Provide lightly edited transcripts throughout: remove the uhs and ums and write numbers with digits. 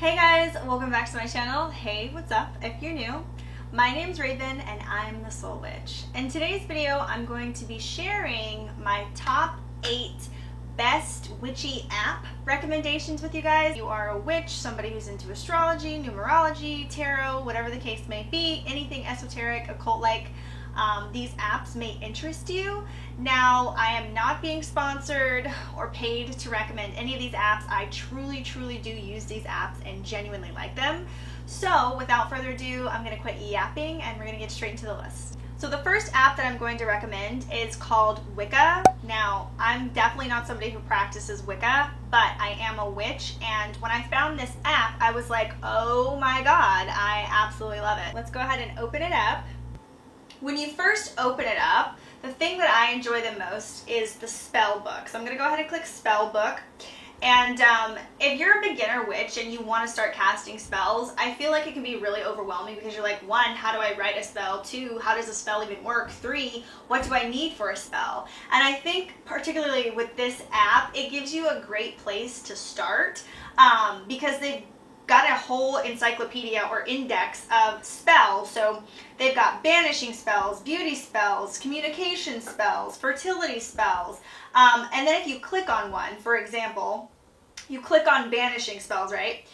Hey guys, welcome back to my channel. Hey, what's up if you're new? My name's Raven and I'm the Soul Witch. In today's video, I'm going to be sharing my top 8 best witchy app recommendations with you guys. If you are a witch, somebody who's into astrology, numerology, tarot, whatever the case may be, anything esoteric, occult-like, these apps may interest you. Now, I am not being sponsored or paid to recommend any of these apps. I truly do use these apps and genuinely like them. So without further ado, I'm going to quit yapping and we're going to get straight into the list. So the first app that I'm going to recommend is called Wicca. Now, I'm definitely not somebody who practices Wicca, but I am a witch, and when I found this app, I was like, oh my god, I absolutely love it. Let's go ahead and open it up. When you first open it up, the thing that I enjoy the most is the spell book. So I'm going to go ahead and click spell book. And if you're a beginner witch and you want to start casting spells, I feel like it can be really overwhelming because you're like, 1, how do I write a spell? 2, how does a spell even work? 3, what do I need for a spell? And I think particularly with this app, it gives you a great place to start because they've got a whole encyclopedia or index of spells. So they've got banishing spells, beauty spells, communication spells, fertility spells. And then if you click on one, for example, you click on banishing spells, right?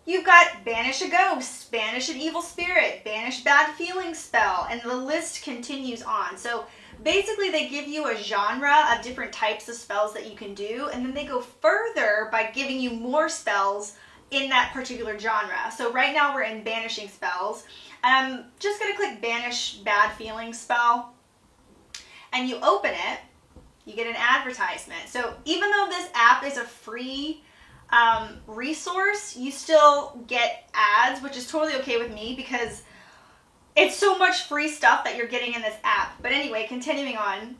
You've got banish a ghost, banish an evil spirit, banish bad feeling spell, and the list continues on. So basically they give you a genre of different types of spells that you can do, and then they go further by giving you more spells in that particular genre. So right now we're in banishing spells. I'm just going to click banish bad feeling spell, and you open it, you get an advertisement. So even though this app is a free resource, you still get ads, which is totally okay with me because it's so much free stuff that you're getting in this app. But anyway, continuing on.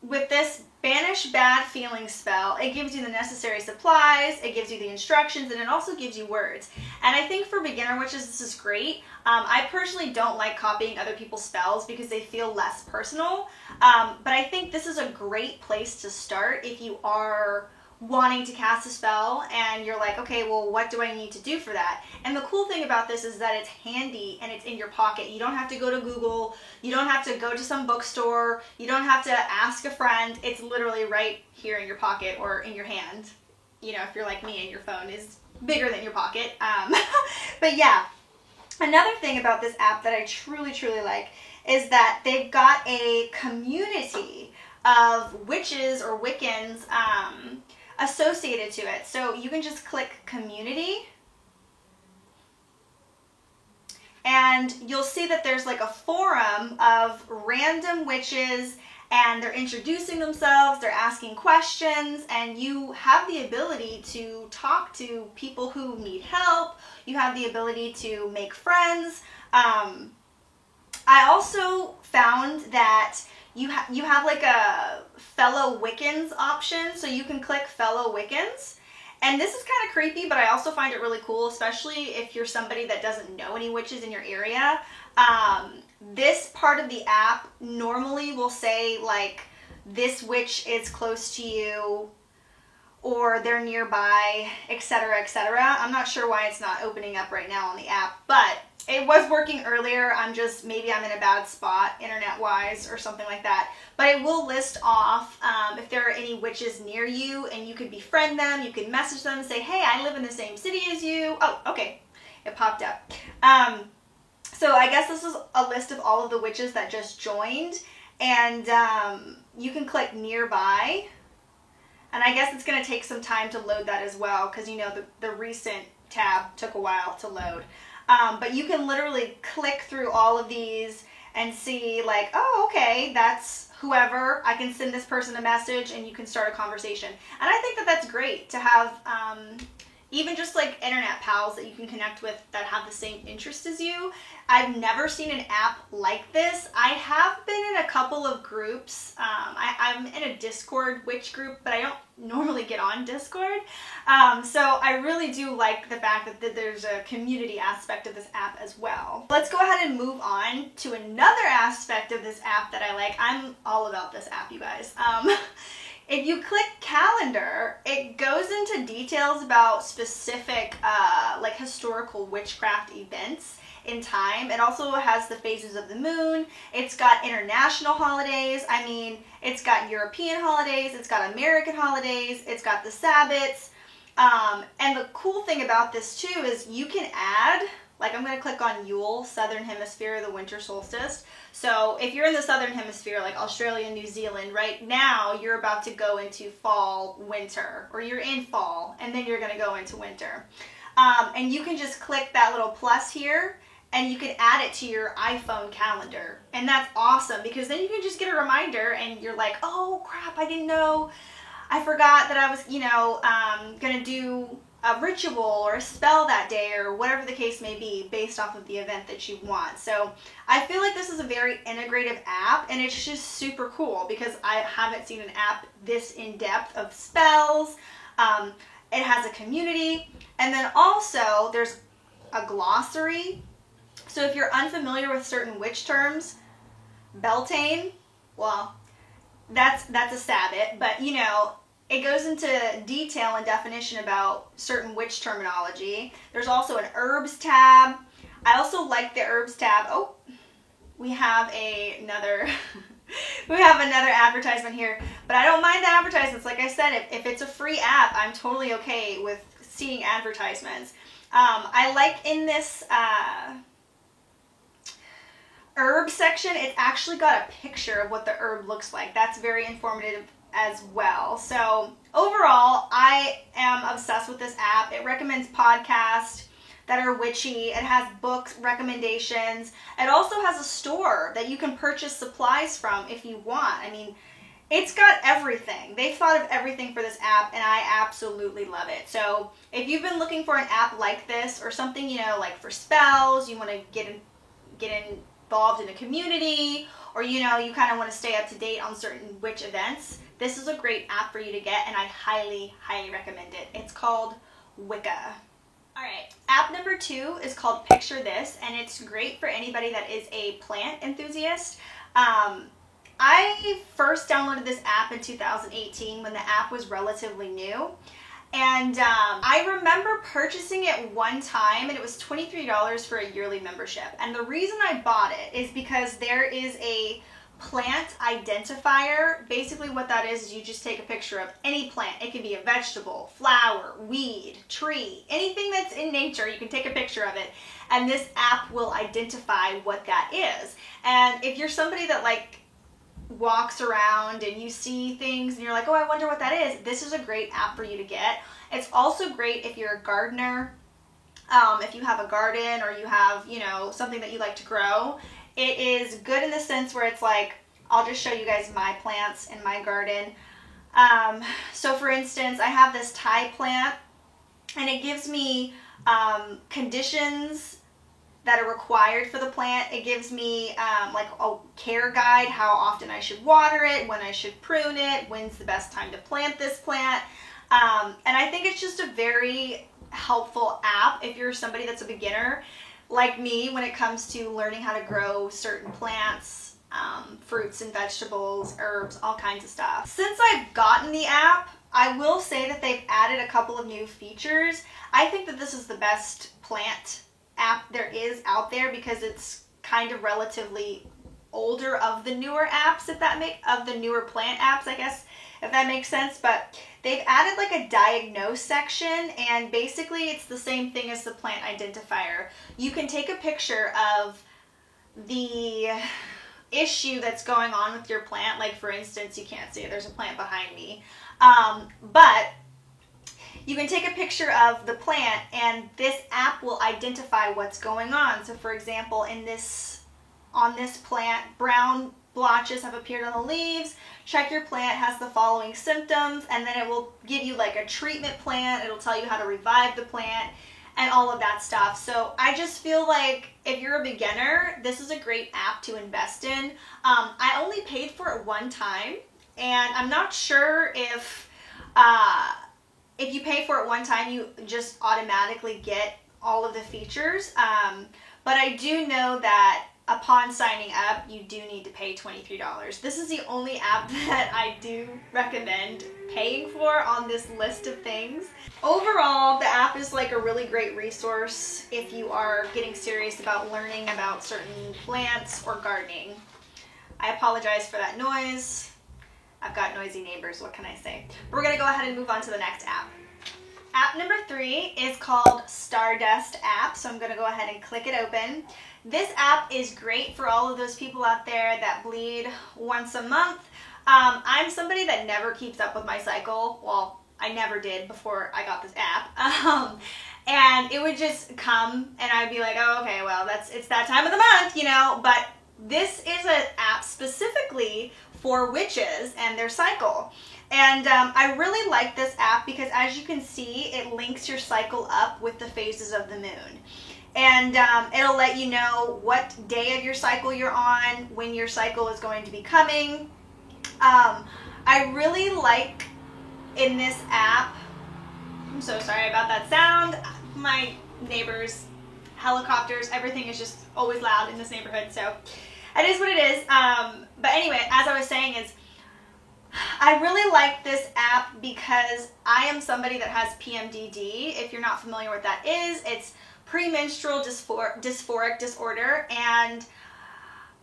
With this banish bad feeling spell, it gives you the necessary supplies, it gives you the instructions, and it also gives you words. And I think for beginner witches, this is great. I personally don't like copying other people's spells because they feel less personal. But I think this is a great place to start if you are wanting to cast a spell and you're like, okay, well, what do I need to do for that? And the cool thing about this is that it's handy and it's in your pocket. You don't have to go to Google. You don't have to go to some bookstore. You don't have to ask a friend. It's literally right here in your pocket or in your hand. You know, if you're like me and your phone is bigger than your pocket. But yeah, another thing about this app that I truly like is that they've got a community of witches or Wiccans associated to it. So you can just click community and you'll see that there's like a forum of random witches and they're introducing themselves, they're asking questions, and you have the ability to talk to people who need help. You have the ability to make friends. I also found that you have like a fellow Wiccans option, so you can click fellow Wiccans. And this is kind of creepy, but I also find it really cool, especially if you're somebody that doesn't know any witches in your area. This part of the app normally will say like, this witch is close to you, or they're nearby, etc., etc. I'm not sure why it's not opening up right now on the app, but it was working earlier. Maybe I'm in a bad spot internet-wise or something like that. But it will list off if there are any witches near you, and you could befriend them. You can message them and say, hey, I live in the same city as you. Oh, okay. It popped up. So I guess this is a list of all of the witches that just joined. And you can click nearby. And I guess it's going to take some time to load that as well because, you know, the recent tab took a while to load. But you can literally click through all of these and see like, oh, okay, that's whoever. I can send this person a message and you can start a conversation. And I think that that's great to have even just like internet pals that you can connect with that have the same interest as you. I've never seen an app like this. I have been in a couple of groups. I'm in a Discord witch group, but I don't normally get on Discord. So I really do like the fact that there's a community aspect of this app as well. Let's go ahead and move on to another aspect of this app that I like. I'm all about this app, you guys. if you click calendar, it goes into details about specific like historical witchcraft events in time. It also has the phases of the moon. It's got international holidays. I mean, it's got European holidays. It's got American holidays. It's got the Sabbats. And the cool thing about this too is you can add, like I'm going to click on Yule, Southern Hemisphere, the winter solstice. So if you're in the Southern Hemisphere, like Australia and New Zealand, right now you're about to go into fall, winter, or you're in fall, and then you're going to go into winter. And you can just click that little plus here, and you can add it to your iPhone calendar. And that's awesome, because then you can just get a reminder, and you're like, oh crap, I didn't know, I forgot that I was, going to do a ritual or a spell that day, or whatever the case may be, based off of the event that you want. So I feel like this is a very integrative app, and it's just super cool because I haven't seen an app this in depth of spells. It has a community, and then also there's a glossary. So if you're unfamiliar with certain witch terms, Beltane, well, that's a Sabbat, but it goes into detail and definition about certain witch terminology. There's also an herbs tab. I also like the herbs tab. Oh, we have another advertisement here, but I don't mind the advertisements. Like I said, if it's a free app, I'm totally okay with seeing advertisements. I like in this herb section, it's actually got a picture of what the herb looks like. That's very informative as well. So overall, I am obsessed with this app. It recommends podcasts that are witchy. It has books recommendations. It also has a store that you can purchase supplies from if you want. I mean, it's got everything. They've thought of everything for this app, and I absolutely love it. So if you've been looking for an app like this, or something, like for spells, you want to get involved in a community, or you kind of want to stay up to date on certain witch events, this is a great app for you to get, and I highly, highly recommend it. It's called Wicca. Alright, app number 2 is called Picture This, and it's great for anybody that is a plant enthusiast. I first downloaded this app in 2018 when the app was relatively new. And I remember purchasing it one time, and it was $23 for a yearly membership. And the reason I bought it is because there is a plant identifier. Basically what that is you just take a picture of any plant. It can be a vegetable, flower, weed, tree, anything that's in nature, you can take a picture of it. And this app will identify what that is. And if you're somebody that walks around and you see things and you're like, oh, I wonder what that is, this is a great app for you to get. It's also great if you're a gardener, if you have a garden, or you have, something that you like to grow. It is good in the sense where it's like, I'll just show you guys my plants in my garden. So for instance, I have this Thai plant, and it gives me conditions that are required for the plant. It gives me like a care guide, how often I should water it, when I should prune it, when's the best time to plant this plant. And I think it's just a very helpful app if you're somebody that's a beginner like me when it comes to learning how to grow certain plants, fruits and vegetables, herbs, all kinds of stuff. Since I've gotten the app, I will say that they've added a couple of new features. I think that this is the best plant app there is out there because it's kind of relatively older of the newer apps, of the newer plant apps, I guess, if that makes sense. But they've added like a diagnose section, and basically it's the same thing as the plant identifier. You can take a picture of the issue that's going on with your plant. Like for instance, you can't see it, there's a plant behind me, but you can take a picture of the plant, and this app will identify what's going on. So for example, on this plant, brown blotches have appeared on the leaves. Check your plant has the following symptoms, and then it will give you like a treatment plan. It'll tell you how to revive the plant and all of that stuff. So I just feel like if you're a beginner, this is a great app to invest in. I only paid for it one time, and I'm not sure if you pay for it one time, you just automatically get all of the features. But I do know that upon signing up, you do need to pay $23. This is the only app that I do recommend paying for on this list of things. Overall, the app is like a really great resource if you are getting serious about learning about certain plants or gardening. I apologize for that noise. I've got noisy neighbors, what can I say? We're gonna go ahead and move on to the next app. App number 3 is called Stardust app, so I'm gonna go ahead and click it open. This app is great for all of those people out there that bleed once a month. I'm somebody that never keeps up with my cycle. Well, I never did before I got this app. And it would just come and I'd be like, oh, okay, well, it's that time of the month, you know, but this is an app specifically for witches and their cycle. And I really like this app because, as you can see, it links your cycle up with the phases of the moon. And it'll let you know what day of your cycle you're on, when your cycle is going to be coming. I really like in this app, I'm so sorry about that sound. My neighbors, helicopters, everything is just always loud in this neighborhood, so it is what it is. But anyway, as I was saying, is I really like this app because I am somebody that has PMDD. If you're not familiar with that is, it's premenstrual dysphoric disorder, and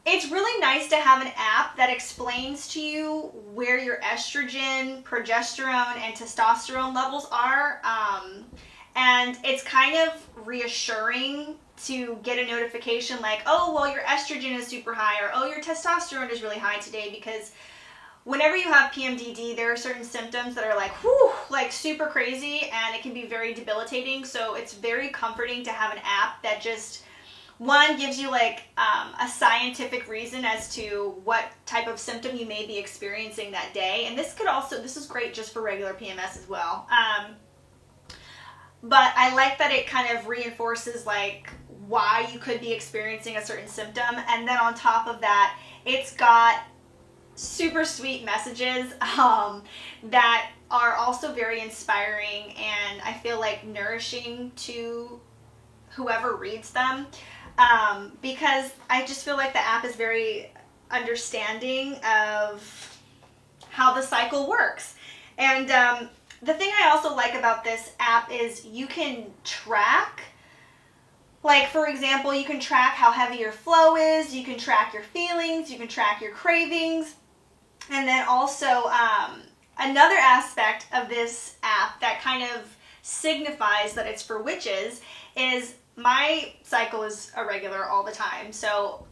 it's really nice to have an app that explains to you where your estrogen, progesterone, and testosterone levels are, and it's kind of reassuring to get a notification like, oh, well, your estrogen is super high, or oh, your testosterone is really high today, because whenever you have PMDD, there are certain symptoms that are like, whew, like super crazy, and it can be very debilitating. So it's very comforting to have an app that just, one, gives you like a scientific reason as to what type of symptom you may be experiencing that day. And this is great just for regular PMS as well. But I like that it kind of reinforces like why you could be experiencing a certain symptom. And then on top of that, it's got super sweet messages that are also very inspiring and I feel like nourishing to whoever reads them, because I just feel like the app is very understanding of how the cycle works. And the thing I also like about this app is you can track, like, for example, you can track how heavy your flow is, you can track your feelings, you can track your cravings. And then also another aspect of this app that kind of signifies that it's for witches is my cycle is irregular all the time. So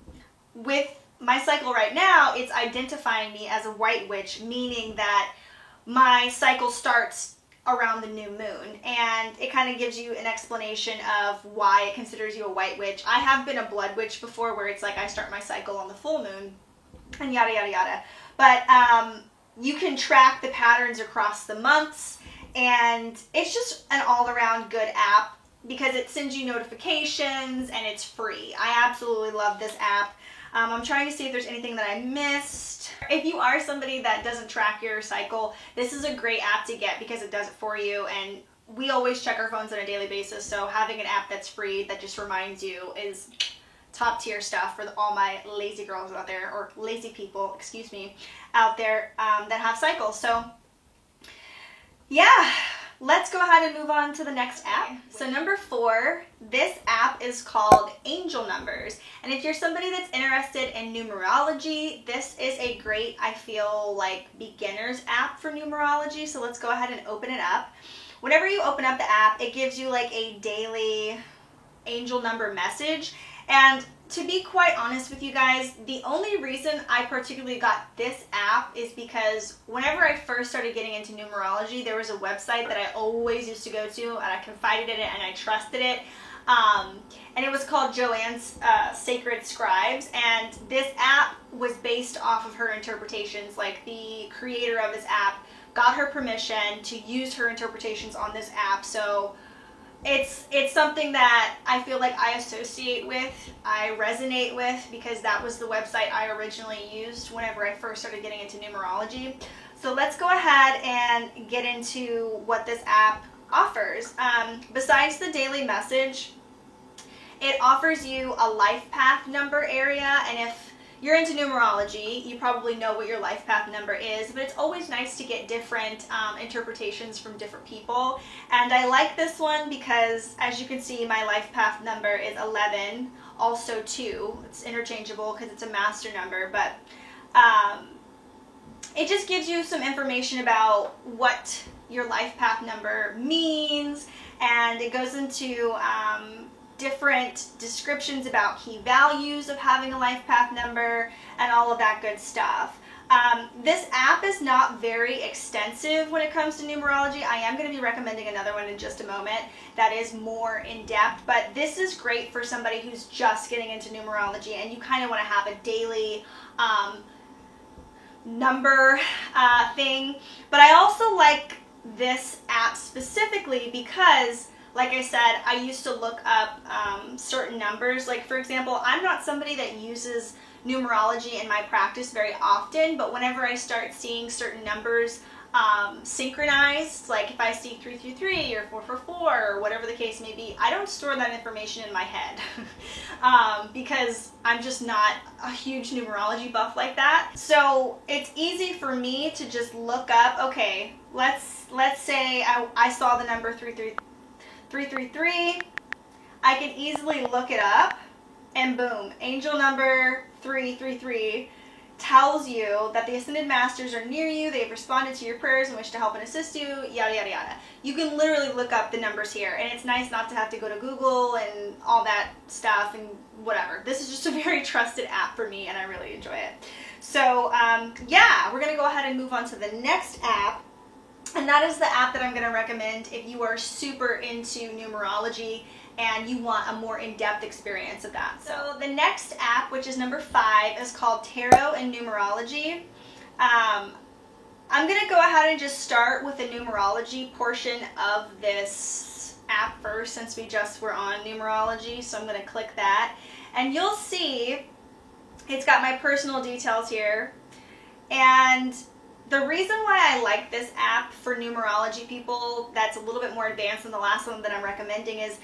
with my cycle right now, it's identifying me as a white witch, meaning that my cycle starts around the new moon, and it kind of gives you an explanation of why it considers you a white witch. I have been a blood witch before, where it's like I start my cycle on the full moon and yada yada yada. But you can track the patterns across the months, and it's just an all-around good app because it sends you notifications and it's free. I absolutely love this app. I'm trying to see if there's anything that I missed. If you are somebody that doesn't track your cycle, this is a great app to get because it does it for you, and we always check our phones on a daily basis, so having an app that's free that just reminds you is top tier stuff for all my lazy girls out there, or lazy people, excuse me, out there that have cycles. So yeah, let's go ahead and move on to the next app. So number 4, this app is called Angel Numbers. And if you're somebody that's interested in numerology, this is a great, I feel like, beginner's app for numerology. So let's go ahead and open it up. Whenever you open up the app, it gives you like a daily angel number message. And to be quite honest with you guys, the only reason I particularly got this app is because whenever I first started getting into numerology, there was a website that I always used to go to, and I confided in it and I trusted it. And it was called Joanne's Sacred Scribes, and this app was based off of her interpretations. Like, the creator of this app got her permission to use her interpretations on this app, so it's something that I feel like I associate with, I resonate with, because that was the website I originally used whenever I first started getting into numerology. So let's go ahead and get into what this app offers. Besides the daily message, It offers you a life path number area, and if you're into numerology, you probably know what your life path number is, but it's always nice to get different interpretations from different people. And I like this one because, as you can see, my life path number is 11, also 2. It's interchangeable because it's a master number, but it just gives you some information about what your life path number means, and it goes into different descriptions about key values of having a life path number and all of that good stuff. This app is not very extensive when it comes to numerology. I am going to be recommending another one in just a moment that is more in depth, but this is great for somebody who's just getting into numerology and you kind of want to have a daily number thing. But I also like this app specifically because, like I said, I used to look up certain numbers. Like, for example, I'm not somebody that uses numerology in my practice very often, but whenever I start seeing certain numbers synchronized, like if I see 333 or 444 or whatever the case may be, I don't store that information in my head because I'm just not a huge numerology buff like that. So it's easy for me to just look up, okay, let's say I saw the number 333. I can easily look it up, and boom, angel number 333 tells you that the Ascended Masters are near you, they've responded to your prayers and wish to help and assist you, yada yada yada. You can literally look up the numbers here, and it's nice not to have to go to Google and all that stuff and whatever. This is just a very trusted app for me, and I really enjoy it. So yeah, we're going to go ahead and move on to the next app. And that is the app that I'm going to recommend if you are super into numerology and you want a more in-depth experience of that. So the next app, which is number 5, is called Tarot and Numerology. I'm going to go ahead and just start with the numerology portion of this app first, since we just were on numerology. So I'm going to click that. And you'll see it's got my personal details here. And the reason why I like this app for numerology people that's a little bit more advanced than the last one that I'm recommending is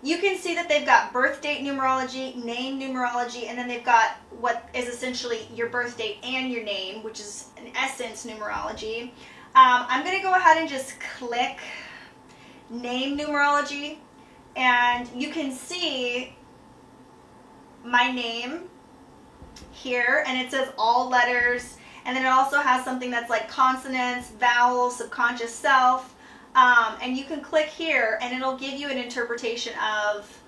you can see that they've got birth date numerology, name numerology, and then they've got what is essentially your birth date and your name, which is in essence numerology. I'm going to go ahead and just click name numerology, and you can see my name here, and it says all letters. And then it also has something that's like consonants, vowels, subconscious self. And you can click here and it'll give you an interpretation of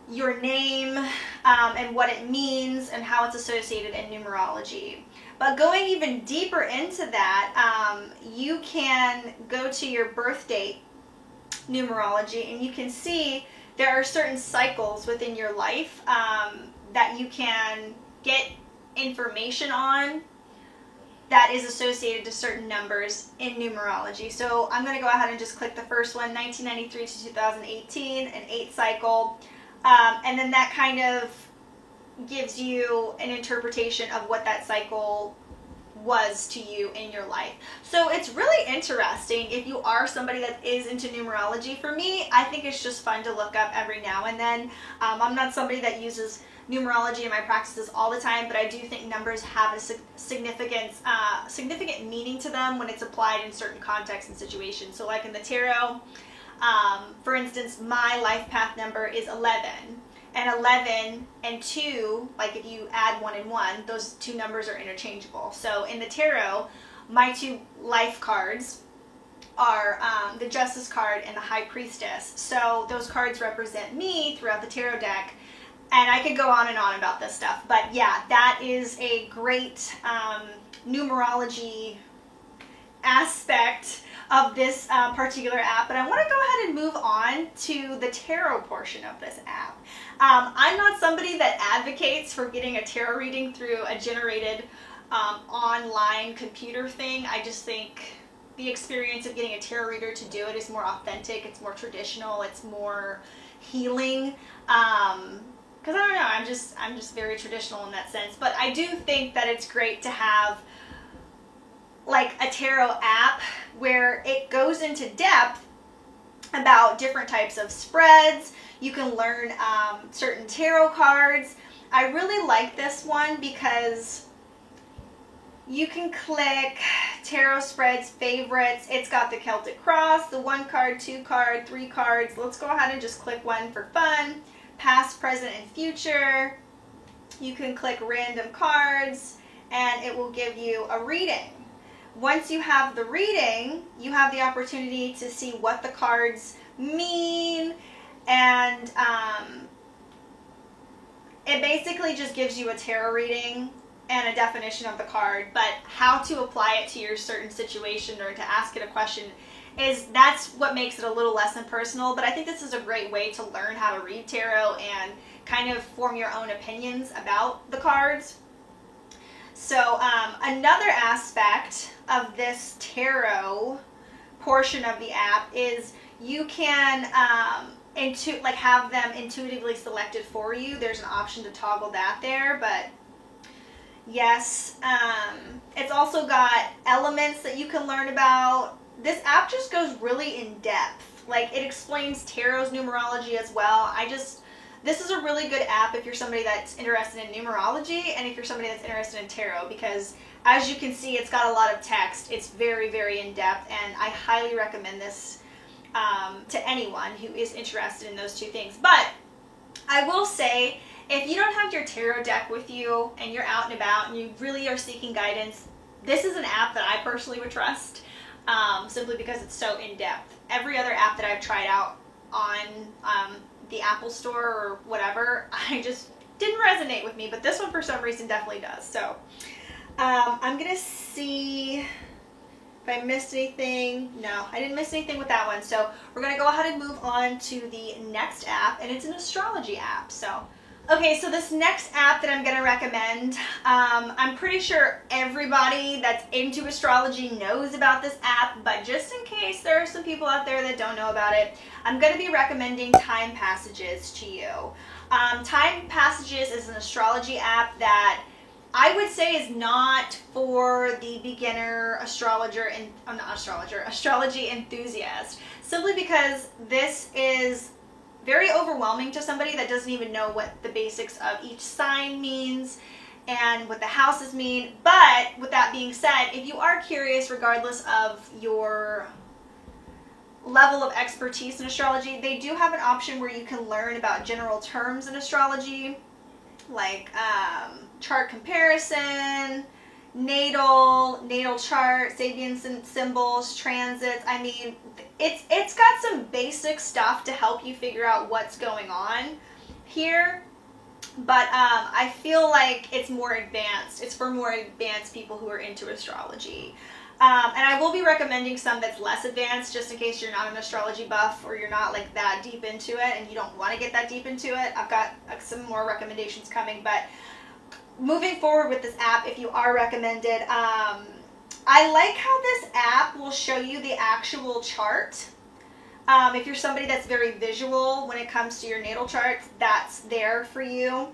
your name and what it means and how it's associated in numerology. But going even deeper into that, you can go to your birth date numerology and you can see there are certain cycles within your life that you can get information on that is associated to certain numbers in numerology. So I'm going to go ahead and just click the first one, 1993 to 2018, an 8 cycle. And then that kind of gives you an interpretation of what that cycle was to you in your life. So it's really interesting if you are somebody that is into numerology. For me, I think it's just fun to look up every now and then. I'm not somebody that uses numerology in my practices all the time, but I do think numbers have a significant meaning to them when it's applied in certain contexts and situations. So like in the tarot, for instance, my life path number is 11. And 11 and 2, like if you add 1 and 1, those two numbers are interchangeable. So in the tarot, my 2 life cards are the Justice card and the High Priestess. So those cards represent me throughout the tarot deck. And I could go on and on about this stuff. But yeah, that is a great numerology aspect of this particular app. But I want to go ahead and move on to the tarot portion of this app. I'm not somebody that advocates for getting a tarot reading through a generated online computer thing. I just think the experience of getting a tarot reader to do it is more authentic, it's more traditional, it's more healing. Because I don't know, I'm just very traditional in that sense. But I do think that it's great to have like a tarot app where it goes into depth about different types of spreads. You can learn certain tarot cards. I really like this one because you can click tarot spreads, favorites. It's got the Celtic cross, the 1 card, 2 card, 3 cards. Let's go ahead and just click one for fun. Past, present, and future. You can click random cards and it will give you a reading. Once you have the reading, you have the opportunity to see what the cards mean, and it basically just gives you a tarot reading and a definition of the card, but how to apply it to your certain situation or to ask it a question that's what makes it a little less impersonal. But I think this is a great way to learn how to read tarot and kind of form your own opinions about the cards. So another aspect of this tarot portion of the app is you can have them intuitively selected for you. There's an option to toggle that there, but yes, it's also got elements that you can learn about. This app just goes really in depth. Like, it explains tarot's numerology as well. This is a really good app if you're somebody that's interested in numerology and if you're somebody that's interested in tarot, because as you can see, it's got a lot of text. It's very, very in depth, and I highly recommend this to anyone who is interested in those two things. But I will say, if you don't have your tarot deck with you and you're out and about and you really are seeking guidance, this is an app that I personally would trust, simply because it's so in-depth. Every other app that I've tried out on the Apple Store or whatever, I just didn't resonate with me, but this one for some reason definitely does. So I'm going to see if I missed anything. No, I didn't miss anything with that one. So we're going to go ahead and move on to the next app, and it's an astrology app. Okay, so this next app that I'm going to recommend, I'm pretty sure everybody that's into astrology knows about this app, but just in case there are some people out there that don't know about it, I'm going to be recommending Time Passages to you. Time Passages is an astrology app that I would say is not for the beginner astrology enthusiast, simply because this is very overwhelming to somebody that doesn't even know what the basics of each sign means and what the houses mean. But with that being said, if you are curious, regardless of your level of expertise in astrology, they do have an option where you can learn about general terms in astrology, like chart comparison, natal chart, Sabian symbols, transits. I mean, it's got some basic stuff to help you figure out what's going on here, but I feel like it's more advanced. It's for more advanced people who are into astrology. And I will be recommending some that's less advanced, just in case you're not an astrology buff or you're not like that deep into it and you don't want to get that deep into it. I've got some more recommendations coming, but moving forward with this app, if you are recommended, I like how this app will show you the actual chart. If you're somebody that's very visual when it comes to your natal chart, that's there for you.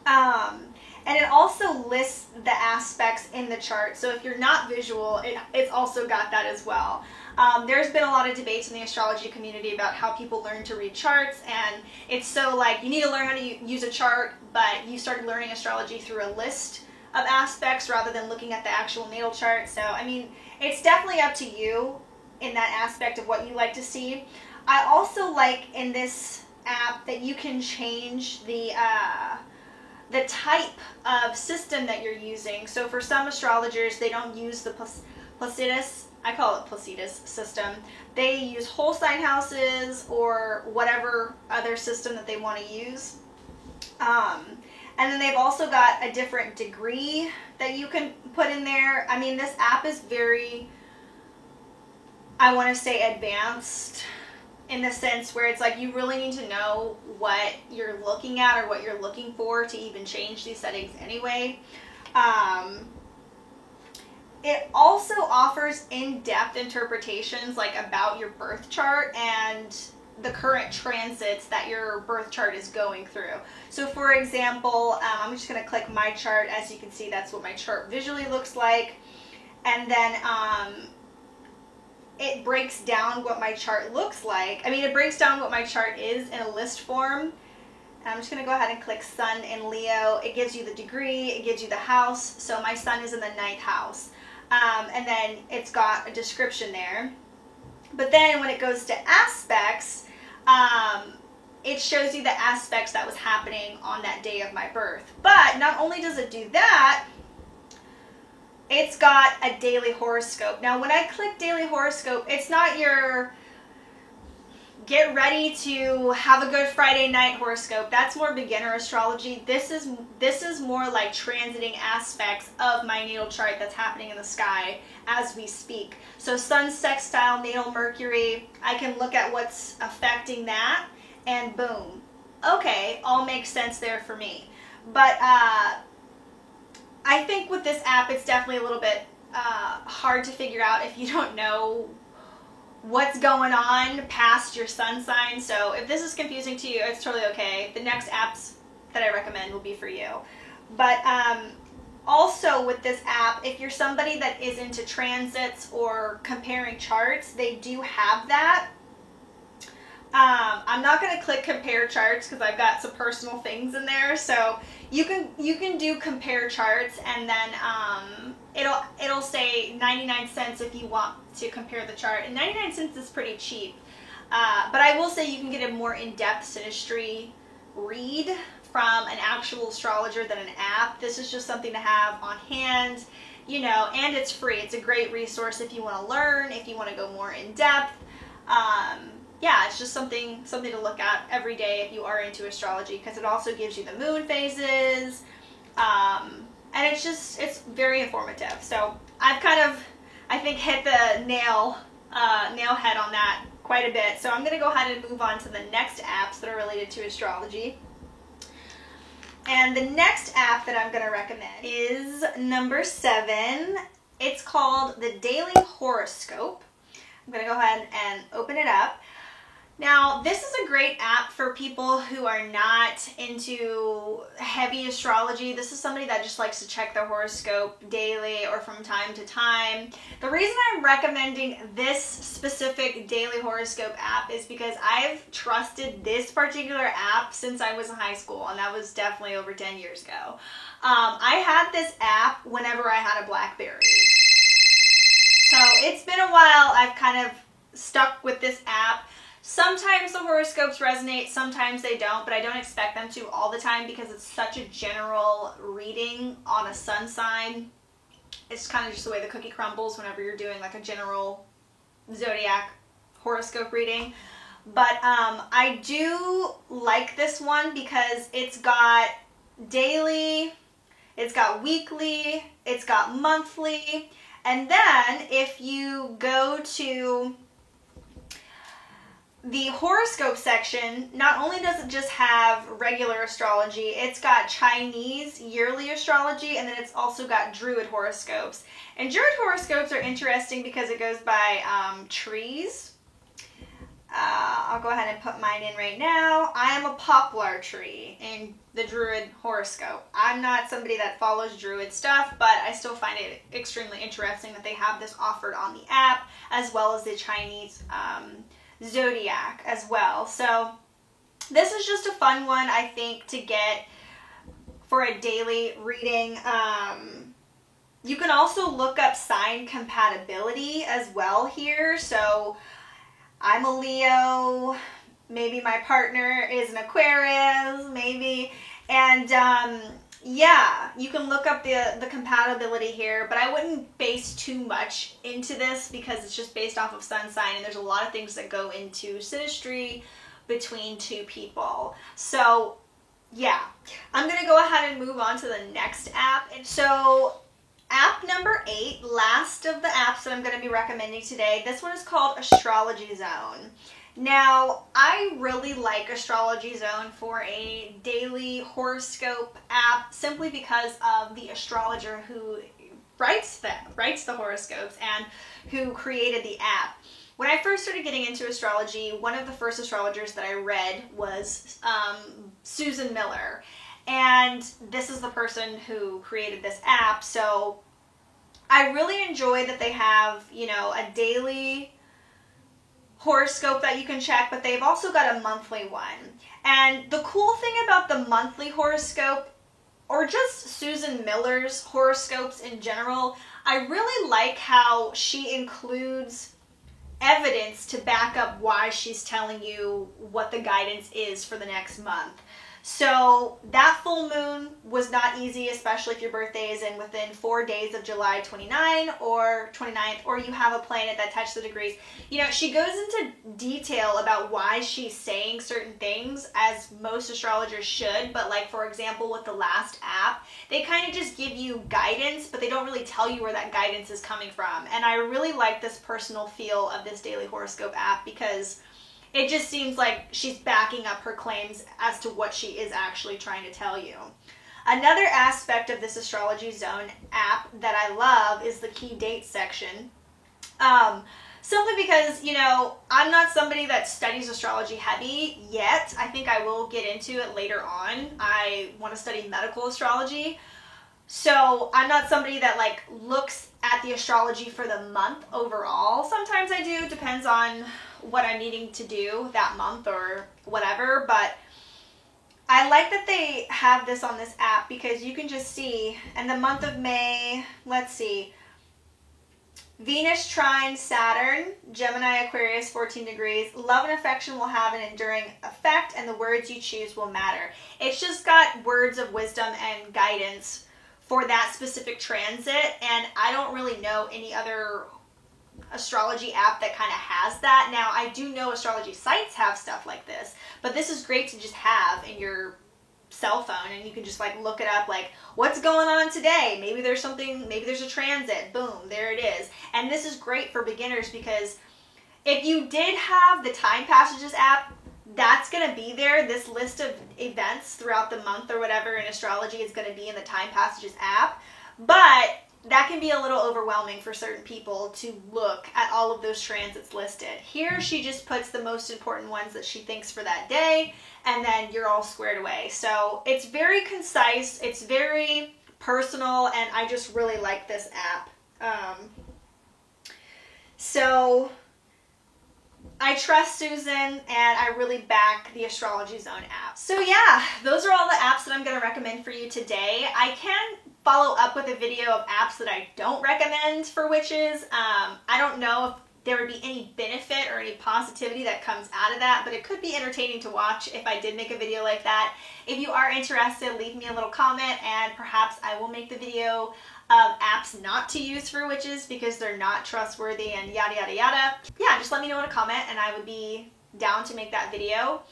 And it also lists the aspects in the chart. So if you're not visual, it's also got that as well. There's been a lot of debates in the astrology community about how people learn to read charts, and it's so like you need to learn how to use a chart, but you started learning astrology through a list of aspects rather than looking at the actual natal chart. So, I mean, it's definitely up to you in that aspect of what you like to see. I also like in this app that you can change the type of system that you're using. So for some astrologers, they don't use the Placidus, I call it Placidus system. They use whole sign houses or whatever other system that they want to use. And then they've also got a different degree that you can put in there. I mean, this app is very, I want to say, advanced in the sense where it's like you really need to know what you're looking at or what you're looking for to even change these settings anyway. It also offers in-depth interpretations like about your birth chart and the current transits that your birth chart is going through. So for example, I'm just going to click my chart. As you can see, that's what my chart visually looks like. And then it breaks down what my chart looks like. I mean, it breaks down what my chart is in a list form. I'm just going to go ahead and click Sun in Leo. It gives you the degree, it gives you the house. So my sun is in the 9th house. And then it's got a description there. But then when it goes to aspects, it shows you the aspects that was happening on that day of my birth. But not only does it do that, it's got a daily horoscope. Now, when I click daily horoscope, it's not your get ready to have a good Friday night horoscope. That's more beginner astrology. This is more like transiting aspects of my natal chart that's happening in the sky as we speak. So sun sextile natal Mercury, I can look at what's affecting that, and boom. Okay, all makes sense there for me. But I think with this app, it's definitely a little bit hard to figure out if you don't know what's going on past your sun sign. So if this is confusing to you, it's totally okay. The next apps that I recommend will be for you. But also with this app, if you're somebody that is into transits or comparing charts, they do have that. I'm not going to click compare charts because I've got some personal things in there. So you can do compare charts, and then it'll say 99 cents if you want to compare the chart. And 99 cents is pretty cheap. But I will say you can get a more in-depth synastry read from an actual astrologer than an app. This is just something to have on hand, you know, and it's free. It's a great resource if you want to learn, if you want to go more in depth. Yeah, it's just something to look at every day if you are into astrology, because it also gives you the moon phases, and it's very informative. So I've kind of, I think, hit the nail head on that quite a bit. So I'm going to go ahead and move on to the next apps that are related to astrology. And the next app that I'm going to recommend is number 7. It's called the Daily Horoscope. I'm going to go ahead and open it up. Now, this is a great app for people who are not into heavy astrology. This is somebody that just likes to check their horoscope daily or from time to time. The reason I'm recommending this specific daily horoscope app is because I've trusted this particular app since I was in high school, and that was definitely over 10 years ago. I had this app whenever I had a BlackBerry. So it's been a while. I've kind of stuck with this app. Sometimes the horoscopes resonate, sometimes they don't, but I don't expect them to all the time because it's such a general reading on a sun sign. It's kind of just the way the cookie crumbles whenever you're doing like a general zodiac horoscope reading. But I do like this one because it's got daily, it's got weekly, it's got monthly, and then if you go to the horoscope section, not only does it just have regular astrology, it's got Chinese yearly astrology, and then it's also got Druid horoscopes. And Druid horoscopes are interesting because it goes by trees. I'll go ahead and put mine in right now. I am a poplar tree in the Druid horoscope. I'm not somebody that follows Druid stuff, but I still find it extremely interesting that they have this offered on the app, as well as the Chinese zodiac as well. So this is just a fun one, I think, to get for a daily reading. You can also look up sign compatibility as well here. So I'm a Leo, maybe my partner is an Aquarius, maybe, and yeah, you can look up the compatibility here, but I wouldn't base too much into this because it's just based off of sun sign, and there's a lot of things that go into synastry between two people. So yeah, I'm going to go ahead and move on to the next app. And so app number 8, last of the apps that I'm going to be recommending today, this one is called Astrology Zone. Now, I really like Astrology Zone for a daily horoscope app simply because of the astrologer who writes the horoscopes and who created the app. When I first started getting into astrology, one of the first astrologers that I read was Susan Miller. And this is the person who created this app. So I really enjoy that they have, you know, a daily horoscope that you can check, but they've also got a monthly one. And the cool thing about the monthly horoscope, or just Susan Miller's horoscopes in general, I really like how she includes evidence to back up why she's telling you what the guidance is for the next month. So that full moon was not easy, especially if your birthday is in within 4 days of July 29 or 29th, or you have a planet that touched the degrees. You know, she goes into detail about why she's saying certain things, as most astrologers should, but like, for example, with the last app, they kind of just give you guidance, but they don't really tell you where that guidance is coming from. And I really like this personal feel of this daily horoscope app because it just seems like she's backing up her claims as to what she is actually trying to tell you. Another aspect of this Astrology Zone app that I love is the key date section. Simply because, you know, I'm not somebody that studies astrology heavy yet. I think I will get into it later on. I want to study medical astrology. So I'm not somebody that like looks at the astrology for the month overall. Sometimes I do, depends on what I'm needing to do that month or whatever, but I like that they have this on this app because you can just see in the month of May, let's see, Venus trine Saturn, Gemini, Aquarius, 14 degrees. Love and affection will have an enduring effect and the words you choose will matter. It's just got words of wisdom and guidance for that specific transit, and I don't really know any other astrology app that kind of has that. Now, I do know astrology sites have stuff like this, but this is great to just have in your cell phone, and you can just like look it up, like what's going on today. Maybe there's something, maybe there's a transit, boom, there it is. And this is great for beginners because if you did have the Time Passages app, that's going to be there. This list of events throughout the month or whatever in astrology is going to be in the Time Passages app, but that can be a little overwhelming for certain people to look at all of those transits listed. Here, she just puts the most important ones that she thinks for that day, and then you're all squared away. So it's very concise, it's very personal, and I just really like this app. So I trust Susan, and I really back the Astrology Zone app. So yeah, those are all the apps that I'm going to recommend for you today. I can follow up with a video of apps that I don't recommend for witches. I don't know if there would be any benefit or any positivity that comes out of that, but it could be entertaining to watch if I did make a video like that. If you are interested, leave me a little comment and perhaps I will make the video of apps not to use for witches because they're not trustworthy and yada yada yada. Yeah, just let me know in a comment and I would be down to make that video.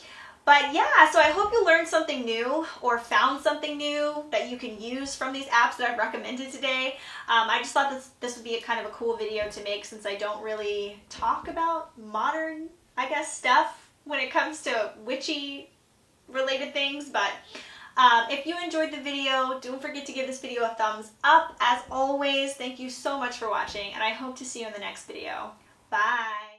But yeah, so I hope you learned something new or found something new that you can use from these apps that I've recommended today. I just thought this would be a kind of a cool video to make since I don't really talk about modern, I guess, stuff when it comes to witchy related things. But if you enjoyed the video, don't forget to give this video a thumbs up. As always, thank you so much for watching and I hope to see you in the next video. Bye!